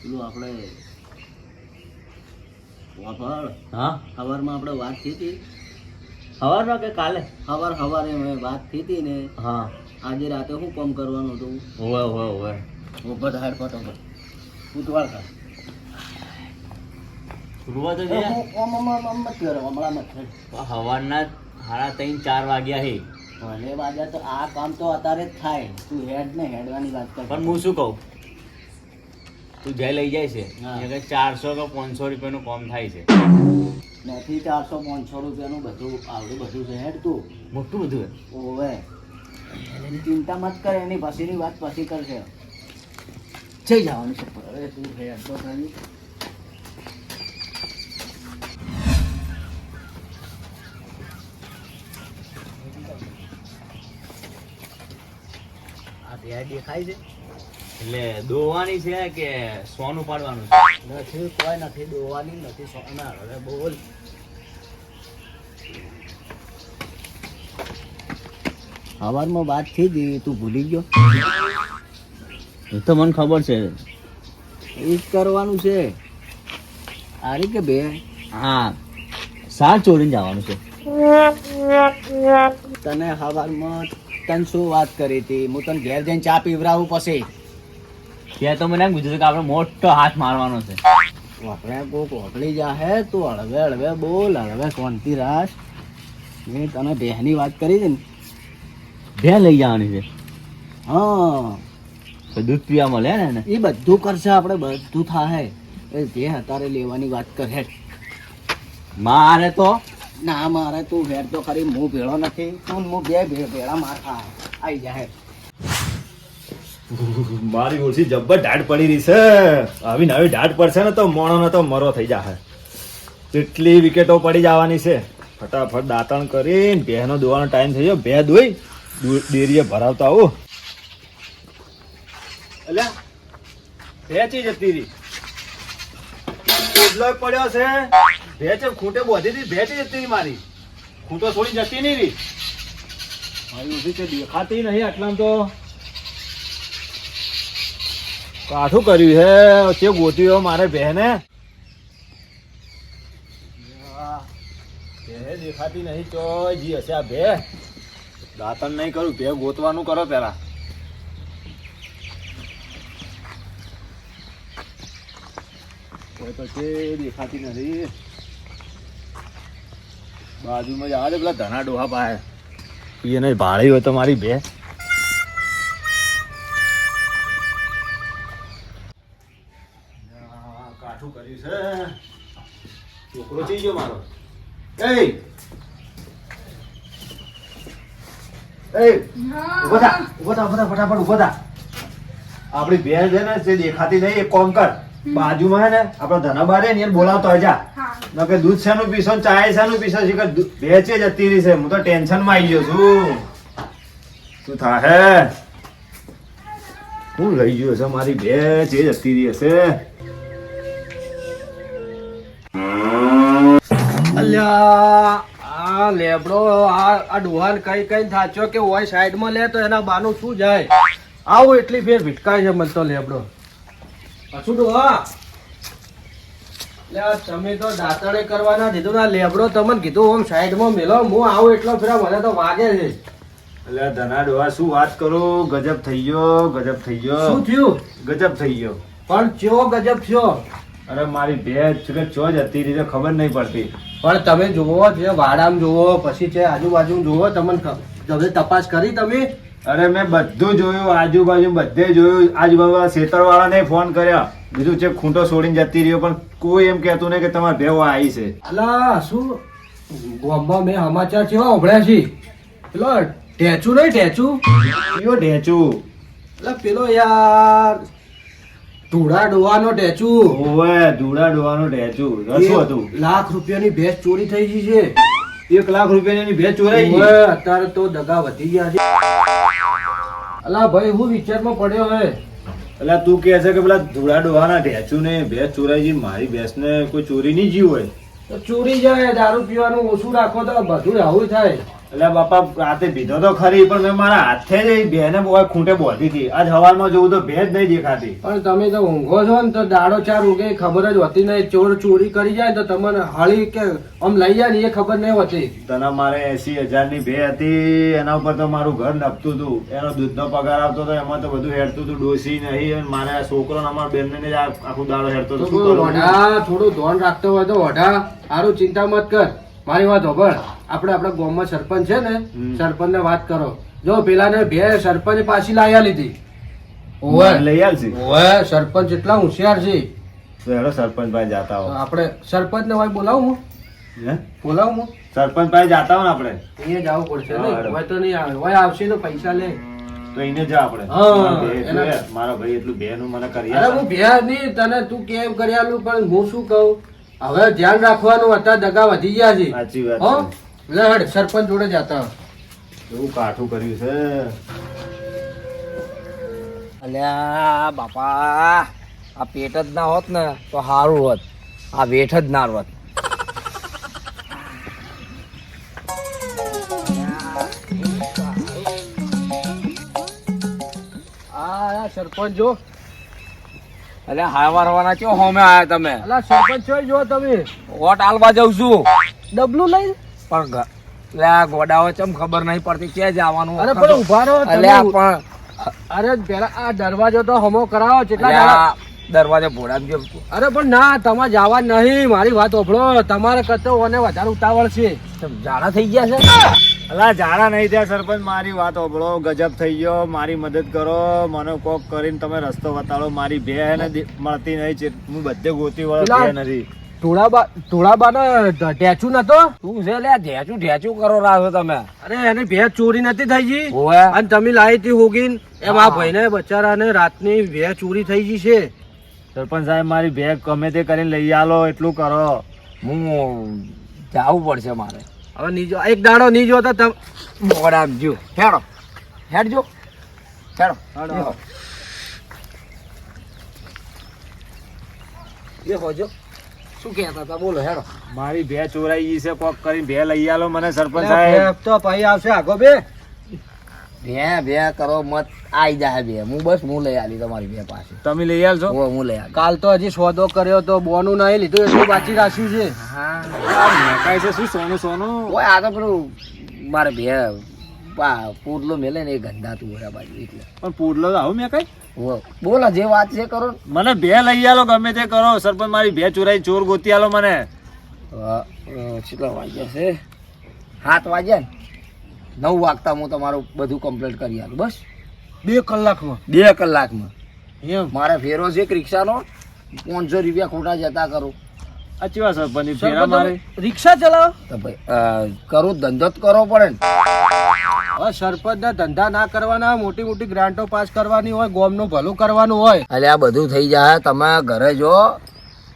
પેલું આપણે વાપર હા સવારમાં આપણે વાત થઈ હતી સવારમાં કે કાલે સવારે મેં વાત થઈ હતી ને હા આજે રાતે શું કામ કરવાનું હતું ઓવે ઓવે ઓવે ઉભા થાય ફટાફટ ઉતવાળ કર સુરવા તો છે મત કરો હમણાં મત થાય સવારના 3:30-4 વાગ્યા છે ભલે વાજા તો આ કામ તો અત્યારે જ થાય તું હેડ ને હેડવાની વાત કર પણ હું શું કહું તું જે લઈ જાય છે હા. એ કે 400 કે 500 રૂપિયાનું કામ થાય છે નથી 400-500 રૂપિયાનું બધું આવડું બધું છે હેડ તું મોટું બધું ઓવે એની ચિંતા મત કર એની પછીની વાત પછી કરશે જઈ જવાનું છે હવે તું હેડ તો ખરી આ ભેળ દેખાય છે એટલે દોવાની છે કે સોનું પાડવાનું છે નથી કોઈ નથી દોવાની નથી સોના હવે બોલ સવારમાં વાત થઈ હતી તું ભૂલી ગયો એ તો મને ખબર છે એ જ કરવાનું છે આરી કે બે હા સાર ચોરીને જવાનું છે તને સવારમાં તને શું વાત કરી હતી હું તને ઘેર જઈને ચા પીવરાવું પછી ત્યાં તો મને એમ કીધું હતું કે આપણે મોટો હાથ મારવાનો છે આપણે કોક ઓગળી જાહે તું હળવે હળવે બોલ હળવે શાંતિ રાખ મેં તને બેહની વાત કરી હતી ને ભે લઈ જવાની છે હા તો દૂધ પીવા મળે ને એને એ બધું કરશે આપણે બધું થાહે એ જે અત્યારે લેવાની વાત કરે મારે તો ના મારે તું વેર તો ખરી હું ભેળો નથી તું હું બે ભેળા માર આવી જાય મારી ઓછી જબ્બર ઢાઢ પડી રહી છે આવી નવી ઢાઢ પડશે ને તો મોણો તો મરો થઈ જશે કેટલી વિકેટો પડી જવાની છે ફટાફટ દાંતણ કરીને ભેંનો દોવાનો ટાઈમ થઈ ગયો ભે દોઈ ડેરીએ ભરાવતા આવું અલ્યા ભેચી જતી રહી ઉડલો પડ્યો છે ભેચ ખૂંટે બોધી હતી ભેચી જતી રહી મારી ખૂંટો થોડી જતી નહીં રહી મારી ઓછી તે દેખાતી નહીં આટલામાં તો કાઠું કર્યું હે કે ગોત્યું મારે બહેને ભે દેખાતી નહીં ચોય જી હશે આ ભે દાંતણ નહીં કરું ભે ગોતવાનું કરો પેલા કોઈ તો છે દેખાતી નથી બાજુમાં જ આવે પેલા ધના ડોહા પાસે એને ભાળી હોય તો મારી ભે કાઠું કર્યું છે છોકરો થઈ ગયો મારો એ ઉભો થા ફટાફટ ઉભો થા આપડી ભેળ છે ને જે દેખાતી નહીં એક કોમ કર બાજુમાં હે ને આપડે ધનાબા રે ને એને બોલાવતો હોય જા નકે દૂધ શાનું પીશો ને ચાય શાનું પીશો છે કે ભેળ છે જતી રહી છે હું તો ટેન્શન માં આવી ગયો છું શું થા હે હું લઈ ગયો છે મારી ભેળ છે જતી રહી હશે અલ્યા આ લેબડો આ ડોહાન કઈ કઈ થાચો કે હોય સાઈડમાં લે તો એના બાનું શું જાય આવું એટલી ફેર ભીટકાય છે મને તો લેબડો પાછું ડોહા લે તમે તો દાંતણે કરવાના દીધું ના લેબડો તમને કીધું આમ સાઈડમાં મેલો હું આવું એટલો ફેરા મને તો વાગે છે એટલે ધના ડોહા શું વાત કરું ગજબ થઈ ગયો શું થયું ગજબ થઈ ગયો પણ ચો ગજબ થયો અરે મારી ભેજ કે ચો જતી રહી છે ખબર નહીં પડતી પણ તમે જુઓ છે વાડામાં જુઓ પછી છે આજુબાજુ જુઓ તમે તપાસ કરી તમે અરે મેં બધું જોયું આજુબાજુ બધે જોયું આજુબાજુ ખેતરવાળાને ફોન કર્યા બીજું છે ખૂંટો છોડીને જતી રહ્યો પણ કોઈ એમ કહેતું નહીં કે તમારે ભેવો આવી છે અલા શું ગામમાં મેં સમાચાર કેવા સાંભળ્યા છે પેલો ટેચુ નહીં ટેચુ કયો ઢેચું એટલે પેલો યાર ધૂળા ડોવાનો ટેચુ ઓવે ધૂળા ડોવાનો ઢેચું શું હતું લાખ રૂપિયાની ભેંસ ચોરી થઈ ગઈ છે 1 લાખ રૂપિયાની ભેજ ચોરાઈ ગઈ ઓવે, અત્યારે તો દગા વધી ગયા છે અલા ભાઈ હું વિચારમાં પડ્યો હે એટલે તું કહે છે કે પેલા ધૂળા ડોહાના ઢેચું ને ભેંસ ચોરાઈ ગઈ મારી ભેંસને કોઈ ચોરી નહીં જી હોય તો ચોરી જાય દારૂ પીવાનું ઓછું રાખો તો બધું આવું થાય એટલે બાપા રાતે પીધો તો ખરી પણ મેં મારા હાથે જ એ ભેને ખૂંટે બોધી હતી. આજ હવારમાં જોઉં તો ભેજ નહીં દેખાતી. પણ તમે તો ઊંઘો છો ને તો દાડો ચાર ઊંઘે ખબર જ હોતી નહીં. ચોર ચોરી કરી જાય તો તમને હળી કે આમ લઈ જાય ને એ ખબર નહીં હોતી. તને મારે 80,000 ની ભે હતી, એના ઉપર તો મારું ઘર નપતું હતું. એનો દૂધનો પગાર આવતો હતો, એમાં તો બધું હેડતું હતું. ડોસી નહીં અને મારે આ છોકરો ને અમારા બેનને જ આખું દાડો હેડતો હતો. શું કરું? વઢા થોડું ધોન રાખતો હોય તો વઢા સારું, ચિંતા મત કર. મારી વાત હોભળ, આપણે આપણા ગામમાં સરપંચ છે ને, સરપંચ ને વાત કરો. જો પેલા ને બે સરપંચ પાછી લાયા લીધી. લઈ આવશે. ઓવે સરપંચ એટલા હોશિયાર છે. તો હેડો સરપંચ ભાઈ જાતા હો. આપણે સરપંચ ને ભાઈ બોલાવું હું? હે? બોલાવું હું? સરપંચ ભાઈ જાતા હો ને આપણે અહીંયા જવું પડશે ને. હા, હવે તો નહીં આવે. હવે આવશે તો પૈસા લે. તો એને જા આપણે. હા, મારો ભાઈ એટલું બે નું મને કરી અરે હું ભેર નહીં, તને તું કેમ કરી આલું, પણ હું શું કહું, હવે ધ્યાન રાખવાનું. અત્યારે દગા વધી ગયા છે. સાચી વાત હો? છે. લે હેડ સરપંચ જોડે જતા. એવું કાઠું કર્યું છે. અલ્યા બાપા, આ પેટ જ ના હોત ને તો સારું હોત. આ વેઠ જ ના હોત. આ સરપંચ જો. અલ્યા હારવાર હવાના ચો હોમે આયા તમે? અલા સરપંચ છો જો તમે. વોટ આલવા જઉં છું ડબલું લઈ. પણ અલ્યા ગોડાઓ ચમ ખબર નહીં પડતી ક્યાં જવાનું. અરે પણ ઉભા રહો તમે. અલ્યા પણ અરે પેલા આ દરવાજો તો હમો કરાવો. કેટલા અલ્યા દરવાજે ભોળા જો. અરે પણ ના, તમારે જવા નહીં. મારી વાત ઓભળો, તમારે કરતો ઓને વધારે ઉતાવળ છે. જાડા થઈ ગયા છે. અલા જાડા નહીં થયા સરપંચ, મારી વાત સાંભળો. ગજબ થઈ ગયો, મારી મદદ કરો. મને કોક કરીને તમે રસ્તો બતાડો. મારી બે ને મળતી નહીં. હું બધે ગોતી વળો બે નથી. ધોળાબા ને ઢેચું નતો. શું છે લ્યા ઢેચું ઢેચું કરો રાહો તમે? અરે એની ભેંસ ચોરી નથી થઈ ગઈ ઓવે. અને તમે લાવી હતી હોગીન એમ આ ભાઈને બચારાને રાતની ભેંસ ચોરી થઈ ગઈ છે. સરપંચ સાહેબ મારી બેગ ગમે તે કરીને લઈ આલો, એટલું કરો. હું જાવું પડશે મારે. હવે નીજો એક દાડો નહીં જોતા તમે. મોડા જો હેડો હેડજો હેડો હાડો. એ હોજો શું કહેતા હતા બોલો હેડો. મારી બે ચોરાઈ ગઈ છે, કોક કરીને બે લઈ આલો મને સરપંચ સાહેબ. ભેંસ તો ભાઈ આવશે આગો બે. બે કરો મત આઈ જાય બે. હું બસ હું લઈ આલી તમારી બે પાસે. તમે લઈ આલશો? હું લઈ આલી. કાલ તો હજી સોદો કર્યો તો બોનું નહીં લીધું એટલું બાકી રાખ્યું છે. મેકાય છે શું સોનું સોનું? ઓય આ તો પેલું મારે બે પૂરલો મેલે ને એ ગંધાતું હોય આ બાજુ એટલે. પણ પૂરલો આવું મેકાય? બોલો જે વાત છે કરો. મને બે લઈ આલો, ગમે તે કરો સરપંચ. મારી બે ચોરાઈ, ચોર ગોતી આલો મને. કેટલા વાગ્યા છે? 7 વાગ્યા ને 9 વાગતા હું તમારું બધું કમ્પ્લીટ કરી આલું. બસ 2 કલાકમાં. 2 કલાકમાં એમ મારે ફેરો છે એક રિક્ષાનો 500 રૂપિયા ખોટા જતા કરું. સાચી વાત સરપંચ. ફેરા મારે રિક્ષા ચલાવો તો ભાઈ કરું ધંધો જ કરવો પડે ને. હવે સરપંચ ના ધંધા ના કરવાના, મોટી મોટી ગ્રાન્ટો પાસ કરવાની હોય, ગામનું ભલું કરવાનું હોય. એટલે આ બધું થઈ જાય. તમે ઘરે જો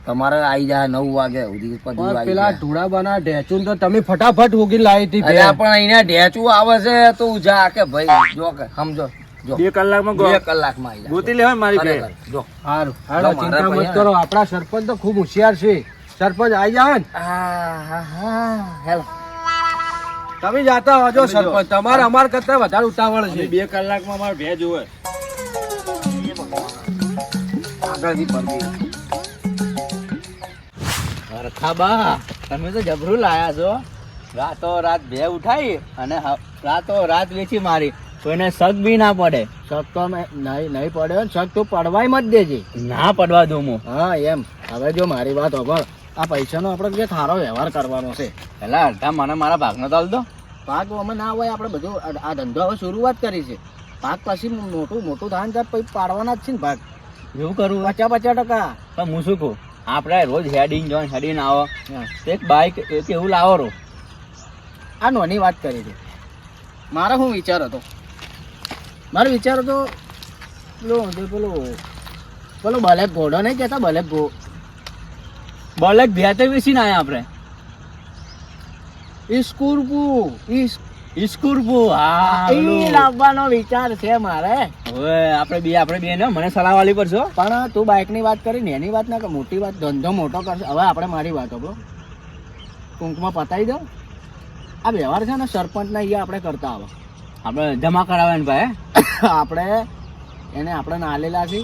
તમારે આવી જાય 9 વાગે સુધી બધું પણ આવી પેલા જાય. ધૂળાબાના ઢેચું તો તમે ફટાફટ ઉગી લાવી હતી અરે પણ અહીંયા ઢેચું આવે છે તો જા કે ભાઈ જો કે સમજો જો 2 કલાકમાં 2 કલાકમાં આવી જાય. ગોતી લેવાય મારી બે. ખરેખર, જો સારું જો હાલો, મારા ચિંતા મત ભાઈ કરો. આપણા સરપંચ તો ખૂબ હોશિયાર છે. સરપંચ આવી જાય ને હેલો તમે જાતા હોજો સરપંચ. તમારે અમાર કરતા વધારે ઉતાવળ છે. 2 કલાકમાં મારે ભે જોવે. આગળથી પડતી ખાબા તમે તો જબરું લાયા છો. રાતો રાત બે ઉઠાઈ અને રાતો રાત વેચી મારી. કોઈને શક બી ના પડે. શક તો નહીં પડ્યો. શક તો પડવાય મત દેજે. ના પડવા દઉં હું. હા એમ. હવે જો મારી વાત હોભળ, આ પૈસાનો આપણે જે સારો વ્યવહાર કરવાનો છે. પેલા અડધા મને મારા ભાગનો તાલ દો. ભાગ અમે ના હોય. આપણે બધું આ ધંધો હવે શરૂઆત કરી છે. ભાગ પછી મોટું ધાન ત્યારે પછી પાડવાના જ છે ને ભાગ. એવું કરું 50-50%. પણ હું શું કહું, આપણે રોજ હેડીને આવો એક બાઈક એવું લાવો રો. આ નોની વાત કરી છે. મારો શું વિચાર હતો? મારો વિચાર હતો પેલો બલેક ઘોડો નહીં કહેતા, બલેક બલેક ભેતે વેચીને આયા આપણે. સ્કૂરપુ હા ઈ લાવવાનો વિચાર છે મારે. હવે આપણે બે ને મને સલાહ વાલી પડશે. પણ તું બાઇક ની વાત કરી ને એની વાત ના કર. મોટી વાત, ધંધો મોટો કરશે. હવે આપણે મારી વાત આપણો ટૂંકમાં પતાવી દઉં. આ વ્યવહાર છે ને સરપંચના અહીંયા આપણે કરતા આવો આપણે જમા કરાવે ને ભાઈ આપણે એને આપણે નાલેલા છે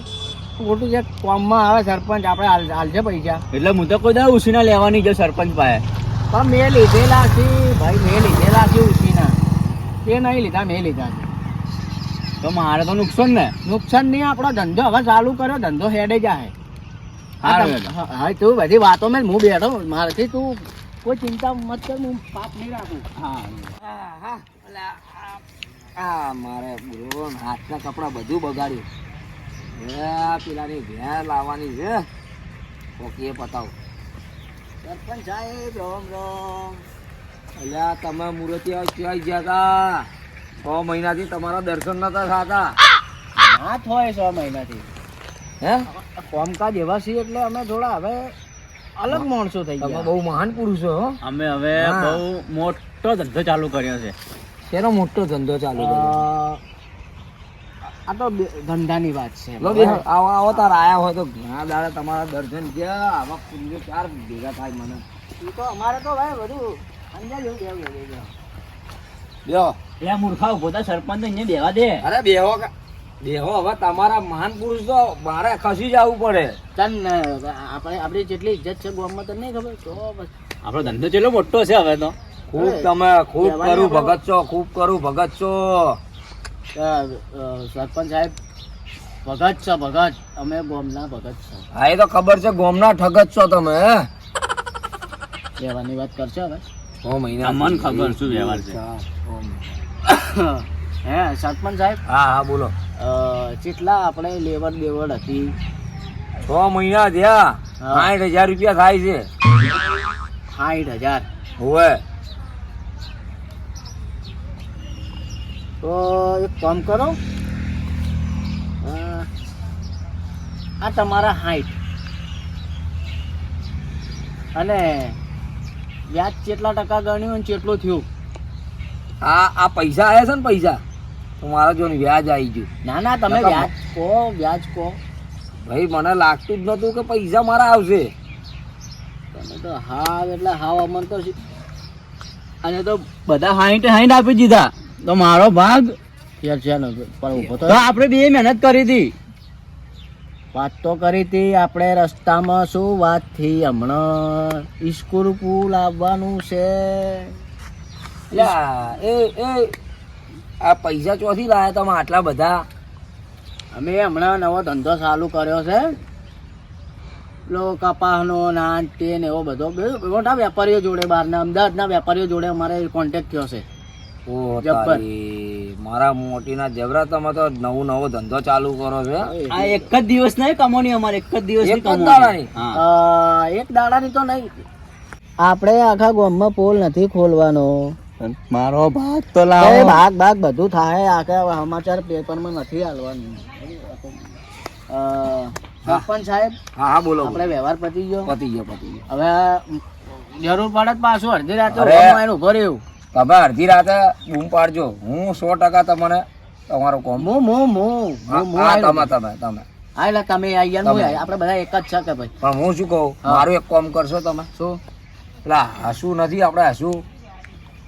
ખોટું જે કોમમાં આવે સરપંચ આપણે હાલશે પૈસા એટલે હું તો કોઈ દાડો ઉસીના લેવાની જો સરપંચ પાસે પણ મેં લીધેલા છે ભાઈ, મેં લીધેલા છે ઉસીના, તે નહીં લીધા, મેં લીધા છે. તો મારે તો નુકસાન ને નુકસાન નહીં, આપણો ધંધો હવે ચાલુ કર્યો, ધંધો હેડે જાય. હા તું બધી વાતો મેં હું બેઠો, મારાથી તું કોઈ ચિંતા મત કર, હું પાપ નહીં રાખું. હા મારે હાથના કપડા બધું બગાડ્યું. પેલાની ઘેર લાવવાની છે, ઓકે પતાવું. સરપંચ સાહેબ રામ રામ. અલ્યા તમે મૂર્તિ ક્યાં ગયા હતા? 6 મહિનાથી તમારા દર્શન નતા થતા. ના થાય 6 મહિનાથી. હે કોમકાજ એવા છીએ એટલે અમે થોડા હવે અલગ માણસો થઈ ગયા. બહુ મહાન પુરુષો. અમે હવે બહુ મોટો ધંધો ચાલુ કર્યો છે. શેનો મોટો ધંધો ચાલુ કર્યો? આ તો ધંધાની વાત છે. આવો તાર આયા હોય તો ઘણા દાડા તમારા દર્શન ગયા, આવા પુણ્ય 4 ભેગા થાય મને. એ તો અમારે તો ભાઈ બધું અંજા જેવું બેહો. એ મૂર્ખા ઉભો થા, સરપંચ ને બેવા દે. અરે બેહો હવે તમારા મહાન પુરુષ તો મારે ખસી જવું પડે. તન આપણી જેટલી ઇજ્જત છે ગામમાં તને નહીં ખબર? તો બસ આપણો ધંધો કેટલો મોટો છે હવે તો. ખૂબ કરું ભગત છો. સરપંચ સાહેબ ભગત છો, ભગત અમે ગોમના ભગત છો. હા એ તો ખબર છે, ગોમના ઠગત છો તમે. વ્યવહારની વાત કરશો હવે? 6 મહિના મને ખબર શું વ્યવહાર છે. હે સરપંચ સાહેબ? હા બોલો. કેટલા આપણે લેવડ દેવડ હતી? 6 મહિના થયા, 60,000 રૂપિયા થાય છે. 60,000? હોવે. તો એક કામ કરો, આ તમારા 60 અને વ્યાજ કેટલા ટકા ગણ્યું અને કેટલું થયું? આ પૈસા આવ્યા છે ને, પૈસા તો મારા જો વ્યાજ આવી ગયું. ના તમે વ્યાજ કહો ભાઈ. મને લાગતું જ નતું કે પૈસા મારા આવશે. તમે તો હાવ એટલે હાવ અમન તો અને તો બધા 60 આપી દીધા. તો મારો ભાગ આપણે બે મહેનત કરી હતી, વાત તો કરી હતી આપણે. રસ્તામાં શું વાત થઈ, હમણાં સ્કૂલ પુલ આવવાનું છે. આ પૈસા ચોથી લાયા તમે આટલા બધા? અમે હમણાં નવો ધંધો ચાલુ કર્યો છે, લો કપાસનો ના તે ને એવો બધો મોટા વેપારીઓ જોડે, બહારના અમદાવાદના વેપારીઓ જોડે અમારે કોન્ટેક્ટ થયો છે. મારા મોટીના જબરા, તમે તો નવો ધંધો ચાલુ કરો છો. આ એક જ દિવસ નહીં કમાણી અમારે, એક જ દિવસ એક દાડાની તો નહીં. આપણે આખા ગામમાં પોલ નથી ખોલવાનો. મારો ભાગ તો લાવો. ભાગ બધું થાય, આખા સમાચાર પેપરમાં નથી હાલવાનું. સરપંચ સાહેબ? હા બોલો. આપણે વ્યવહાર પતી ગયો. હવે જરૂર પડે પાછું અડધી રાતે ઉભો રહ્યું. તમે અડધી રાતે બૂમ પાડજો, હું 100% તમને તમારો કોમ. તમે આપણે બધા એક જ છે કે ભાઈ. પણ હું શું કહું, મારું એક કામ કરશો તમે? શું? પેલા હસું નથી, આપણે હસું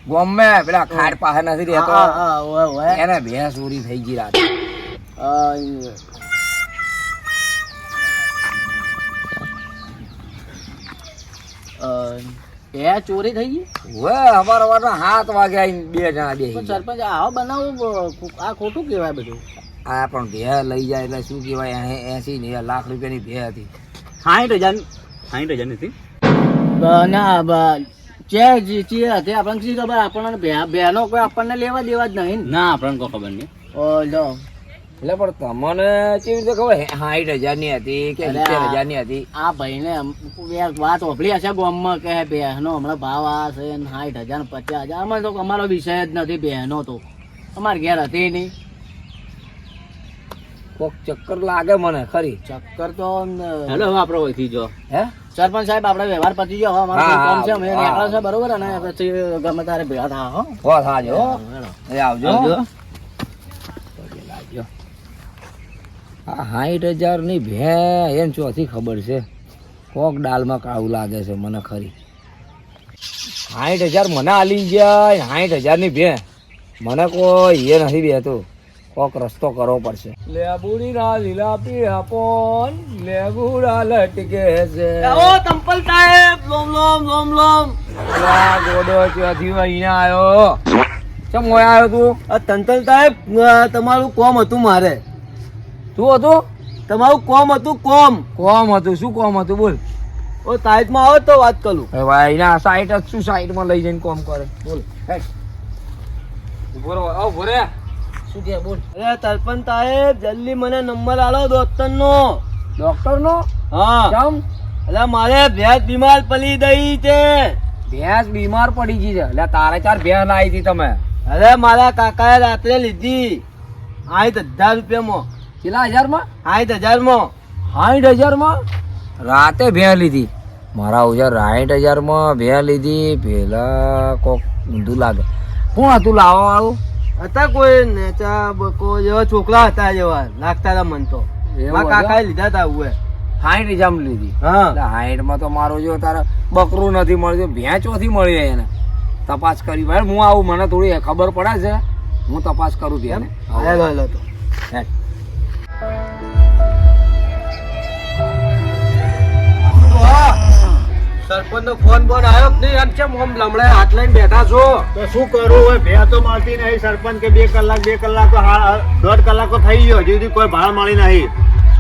ગોમે પેલા ખાડ પાસે નથી રહેતો, એને ભેંસ ચોરી થઈ ગઈ રાતે. ચોરી થઈ ગઈ? સવારના 7 વાગ્યા 2 જણા બે. સરપંચ આવો બનાવો, આ ખોટું કેવાય બધું. આ પણ ભે લઈ જાય એટલે શું કેવાય, 80 લાખ રૂપિયાની ભે હતી. 60,000 નથી ના હતી આપણને શી ખબર. આપણને ભેનો કોઈ આપણને લેવા દેવા જ નહીં ના, આપણને કોઈ ખબર નહીં. એટલે પણ તમને કેવી રીતે ખબર 60,000 ની હતી કે 70,000 ની હતી? આ ભાઈને વાત ઓપડી હશે ગામમાં કે બહેનો હમણાં ભાવ આ છે 60,000 50,000. અમારે તો અમારો વિષય જ નથી બહેનો, તો અમારે ઘેર હતી નહીં. કોક ચક્કર લાગે મને ખરી. ચક્કર તો હેલો હવે આપણે ઓળખી જો. હે સરપંચ સાહેબ, આપણે વ્યવહાર પતી ગયો. હવે અમારું કામ છે, અમે નીકળે છે બરોબર. અને પછી ગમે તારે ભેગા થા. આવજો. આ 60,000 ની ભે એમ ચોથી ખબર છે. કોક ડાલમાં કાળું લાગે છે મને ખરી. 60,000 મને આલી જાય, 60,000 ની ભે મને કોઈ એ નથી બેતું. કોક રસ્તો કરવો પડશે. લેબુડી ના લીલા પીળા પોન, લેબુડા લટકે છે. ઓ તંપલ સાહેબ, લોમ લોમ લોમ લોમ. અલા, ગોડો ચોથી અહીંયા આવ્યો. ચમ મોય આવ્યો તું? આ તંતલ સાહેબ, તમારું કોમ હતું મારે. શું હતું? તમારું કોમ હતું, કોમ. કોમ હતું? શું કોમ હતું બોલ? ઓ સાઈડમાં આવો તો વાત કરું. હવે ભાઈ ના સાઈટ જ શું, સાઈટમાં લઈ જઈને કોમ કરે બોલ. હેડ. ઉભો રહો, આવ ઉભો રે. શું કે બોલ? અરે સરપંચ સાહેબ, જલ્દી મને નંબર આલો ડોક્ટરનો. ડોક્ટરનો? હા. કેમ? અરે મારે ભેંસ બીમાર પડી ગઈ છે. ભેંસ બીમાર પડી ગઈ છે? એટલે તારે ચાર ભેંસ લાવી હતી તમે? અરે મારા કાકાએ રાત્રે લીધી 60,000 રૂપિયામાં. કેટલા હજારમાં? 60,000માં. 60,000માં રાતે ભેંસ લીધી? મારા ઉજાર 60,000માં ભેંસ લીધી? પેલા કોક ઊંધું લાગે. કોણ હતું લાવવા વાળું? હતા કોઈ નેચા બકો જેવા છોકરા હતા, જેવા લાગતા હતા મન તો. એવું મારા હતું? કાકાએ લીધા હતા ઉએ. 60,000માં લીધી? હા. એટલે 60માં તો મારો જો તારે બકરું નથી મળ્યું, ભેંસ ચોથી મળી જાય એને. તપાસ કરી ભાઈ, હું આવું, મને થોડી ખબર પડે છે, હું તપાસ કરું ભેંસ. હેલો હેલો તો સરપંચ નો ફોન બોન આવ્યો જ નહીં. એમ કેમ ઓમ લમડે હાથ લઈને બેઠા છો? તો શું કરું હવે? ભે તો મળતી નહીં સરપંચ કે 2 કલાક 2 કલાક તો 1.5 કલાક તો થઈ ગયો, હજી સુધી કોઈ ભાડ મળી નહીં.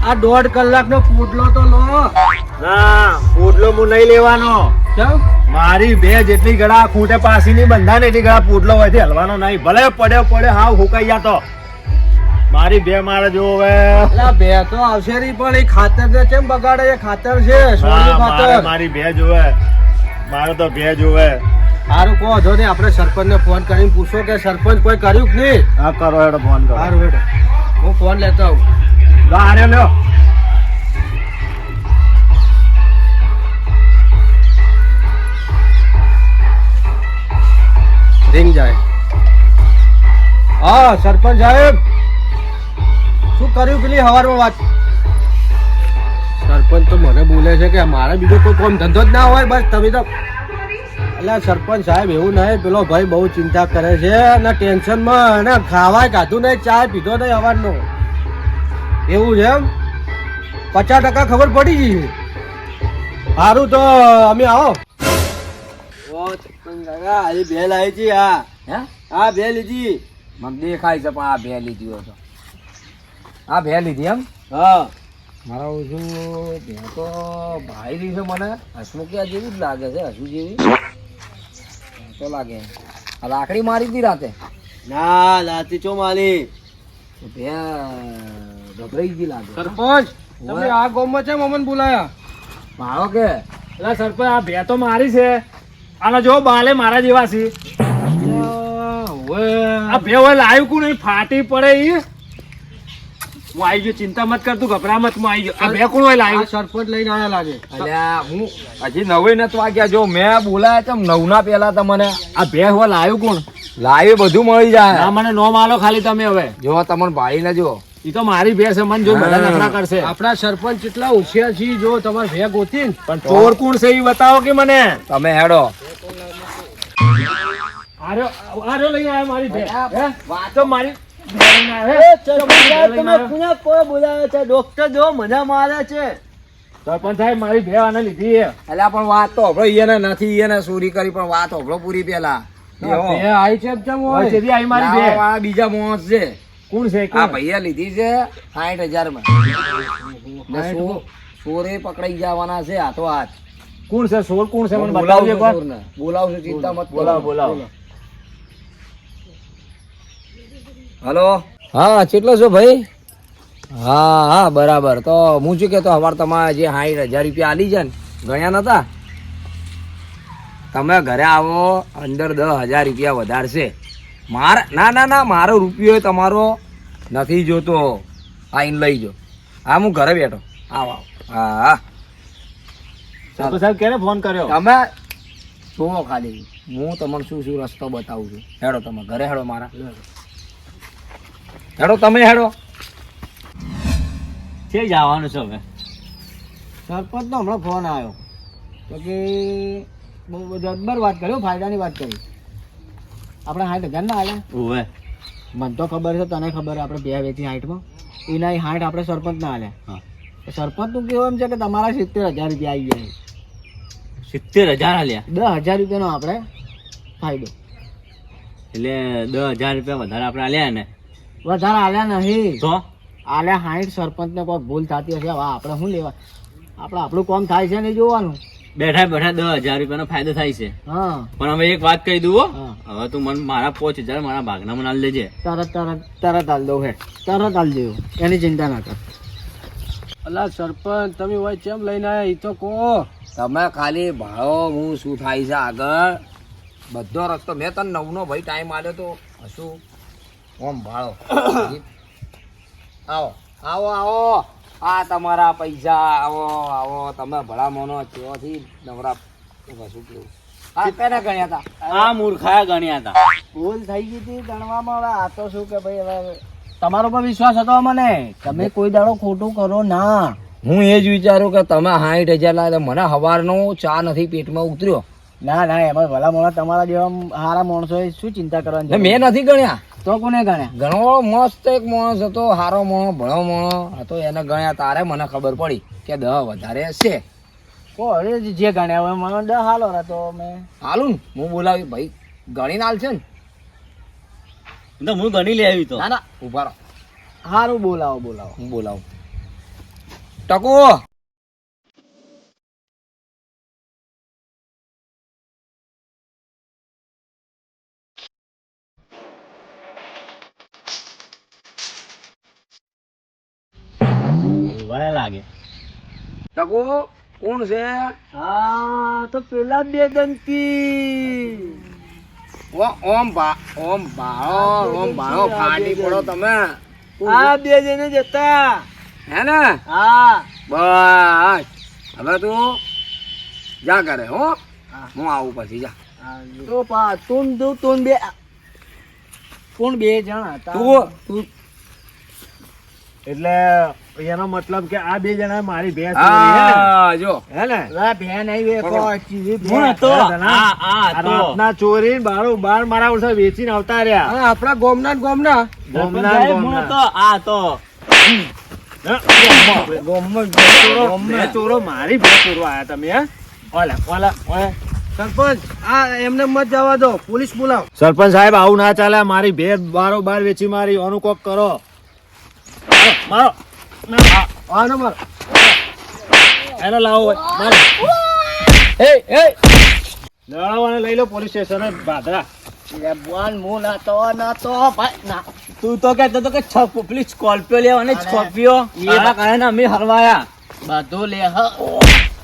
આ 1.5 કલાકનો પૂટલો તો લો. ના, પૂટલો હું નહીં લેવાનો. કેમ? મારી ભે જેટલી ગળા ખૂંટે પાસી ની બંધા ને એટલી ગળા પૂટલો હોય હલવાનો નહીં. ભલે પડ્યો હાવ હુકાઈ જાતો. મારી ભે મારે જો હવે અલા બે તો આવશે રી, પણ એ ખાતર ને કેમ બગાડે? એ ખાતર છે, સોનું ખાતર. મારી ભે જોવે, મારે તો ભે જોવે. સારું કહો જો ને, આપણે સરપંચ ને ફોન કરીને પૂછો કે સરપંચ કોઈ કર્યું કે નહીં. હા, કરો હેડો ફોન કરો. સારું હેડો, હું ફોન લેતો આવું. આર્યો લ્યો. રિંગ જાય. હા સરપંચ સાહેબ, શું કર્યું પેલી હવારમાં વાત? સરપંચ તો મને બોલે છે કે મારે બીજો કોઈ કામ ધંધો જ ના હોય, બસ તમે તો. એટલે સરપંચ સાહેબ એવું નહીં, પેલો ભાઈ બહુ ચિંતા કરે છે અને ટેન્શનમાં, અને ખાવાય કાધું નહીં, ચા પીધો નહીં હવારનો. એવું છે એમ? 50% ખબર પડી ગઈ. સારું તો અમે આવો. આજે બે લાવી છે. હે? હા બે લીધી. મને દેખાય છે પણ આ ભેંસ લીધી હોય તો. આ ભેંસ લીધી એમ? હા. મારા શું ભેંસ તો ભાઈ રહી છે, મને હસમુખિયા જેવી જ લાગે છે, હસુ જેવી તો લાગે. આ લાકડી મારી હતી રાતે? ના લાતી ચો માલી. ભેંસ ગભરાઈ ગઈ લાગે. સરપંચ તમે આ ગામમાં છે મમન બોલાયા? મારો કે એટલે સરપંચ આ ભે તો મારી છે. આના જો બાલે મારા જેવા છે. આ ભે હોય લાવ્યું કોણ? ફાટી પડે ઈ. હું આવી ગયો, ચિંતા મત કર તું, ગભરા મત. હું આવી ગયો. આ ભે કોણ હોય લાવ્યું? સરપંચ લઈને આયા લાગે. અલ્યા હું હજી 9 નથી વાગ્યા. જો મેં બોલાયા છે 9 પહેલા તમને. આ ભે હોય લાવ્યું કોણ? લાવી બધું મળી જાય. ના, મને નો માલો ખાલી તમે હવે. જો તમને ભાઈ ને જો, ઈ તો મારી ભે છે, મને જો બધા નખરા કરશે. આપણા સરપંચ કેટલા હોશિયાર છે, જો તમારે ભે ગોતી ને. પણ ચોર કોણ છે ઈ બતાવો કે મને. તમે હેડો. આર્યો લઈ આવ્યો મારી ભે. હે? તો મારી ડોક્ટર જો મને મારે છે. સરપંચ સાહેબ મારી ભે આને લીધી છે. અલ્યા પણ વાત તો હોભળો, એને નથી, એને ચોરી કરી, પણ વાત હોભળો પૂરી પેલા. ભે આઈ છે કેમ ઓય હોય? સીધી આવી મારી ભે. આ બીજા મોણસ છે. કોણ છે? આ કોણ? ભૈયા લીધી છે 60,000માં. ને ચોરે પકડાઈ જવાના છે હાથો હાથ. કોણ છે? સોર કોણ છે? મને બોલાવજો બતાવજો એકવાર. ચોરને. બોલાવજો, ચિંતા મત કરો. બોલાવો. હલો. હા કેટલો છો ભાઈ? હા બરાબર. તો હું શું કહેતો, સવાર તમારે જે 60,000 રૂપિયા આલી છે ને, ગણ્યા નતા? તમે ઘરે આવો, અંદર 10,000 રૂપિયા વધારશે. ના મારો રૂપિયો તમારો નથી જોતો, આઈને લઈ જો. હા હું ઘરે બેઠો. આવો. હા સરપંચ સાહેબ ક્યારે ફોન કર્યો? તમે જુઓ ખાલી, હું તમને શું રસ્તો બતાવું છું. હેડો તમે ઘરે, હેડો મારા. હેડો તમે, હેડો. છે જવાનું છે હવે. સરપંચ નો હમણાં ફોન આવ્યો તો કે બહુ જબ્બર વાત કરી હો, ફાયદાની વાત કરી. આપણે 60,000 ના હાલે. ઓવે મને તો ખબર છે, તને ખબર આપણે બે વેચી 60 એના 60 આપણે સરપંચ ના હાલે. હા. સરપંચ નું કેવું એમ છે કે તમારા 70,000 રૂપિયા આવી જાય. 70,000 આલ્યા 10,000 રૂપિયાનો આપણે ફાયદો. એટલે 10,000 રૂપિયા વધારે આપણે આલ્યા ને વધારે હાલ્યા નહીં, તો આલ્યા 60. સરપંચ ને કોઈ ભૂલ થતી હશે, હવે આપણે શું લેવા? આપણું કામ થાય છે નહીં જોવાનું. બેઠા બેઠા 10,000 રૂપિયાનો ફાયદો થાય છે. હા પણ હવે એક વાત કહી દઉં હો. હા. હવે તું મને મારા 5,000 મારા ભાગના મને આલ દેજે. તરત હાલ દઉં હે, તરત હાલ દેવું, એની ચિંતા ના કર. અલા સરપંચ તમે હોય કેમ લઈને આયા એ તો કહો. તમે ખાલી ભાળો હું શું થાય છે આગળ બધો રસ્તો. મેં તને 9નો ભાઈ ટાઈમ આલ્યો તો શું ઓમ ભાળો. આવો આવો આવો, આ તમારા પૈસા. આવો આવો, તમે ભલા મોનો ત્યોથી નવરા શું કેવું. આ કેને ગણ્યા હતા? આ મૂર્ખાયા ગણ્યા હતા. ભૂલ થઈ ગઈ હતી ગણવામાં. હવે આ તો શું કે ભાઈ, હવે તમારો પર વિશ્વાસ હતો મને. તમે કોઈ દાડો ખોટું કરો ના. હું એ જ વિચારું કે તમે 60,000 લાવ્યા, મને સવારનો ચા નથી પેટમાં ઉતર્યો. ના ના, એમાં ભલા મોણા તમારા જેવા સારા માણસો શું ચિંતા કરવાની. મેં નથી ગણ્યા તો કોને ગણ્યા? ઘણો મસ્ત એક માણસ હતો, સારો માણસ, ભણો માણસ હતો, એને ગણ્યા તારે મને ખબર પડી કે 10 વધારે હશે. જે ગણ્યા હોય મને 10 હાલો તો મેં હાલું ને હું બોલાવી ભાઈ ગણીને હાલ છે ને. તો હું ગણી લઈ આવી તો. ના ના ઉભા રહો, સારું બોલાવો બોલાવો, હું બોલાવું. ટકો વાય લાગે. ટકો કોણ છે? હા તો પેલા બે દંતી. ઓમ ભાળો ફાટી પડો તમે. આ બે જણે જતા. હે ને? હા બસ હવે તું જા કરે હો, હું આવું પછી જા. તો તું બે કોણ બે જણા હતા? તું એટલે એનો મતલબ કે આ બે જણા મારી ભેંસ ચોરી હે ને? હા જો હે ને? આ ભેન આવી હું હતો. આ આ હતો. રાતના ચોરી બાર મારા વર્ષે વેચીને આવતા રહ્યા. આપણા ગોમના ગોમના હું હતો. આ હતો. ચોરો મારી ભેંસ ચોરવા આયા તમે, હે? ઓલા સરપંચ આ એમને મત જવા દો, પોલીસ બોલાવો. સરપંચ સાહેબ આવું ના ચાલે. મારી ભેંસ બારોબાર વેચી મારી. આનું કોક કરો. મારો આનો મારો. એને લાવો મારો. એ લડાવાને લઈ લો પોલીસ સ્ટેશન ભાદરા. તું તો કહેતો હતો કે પેલી સ્કોર્પિયો લેવાની. સ્કોર્પિયો એના કારણે અમે હરવાયા. બધું લે હ,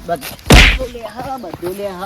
બધું લે હ.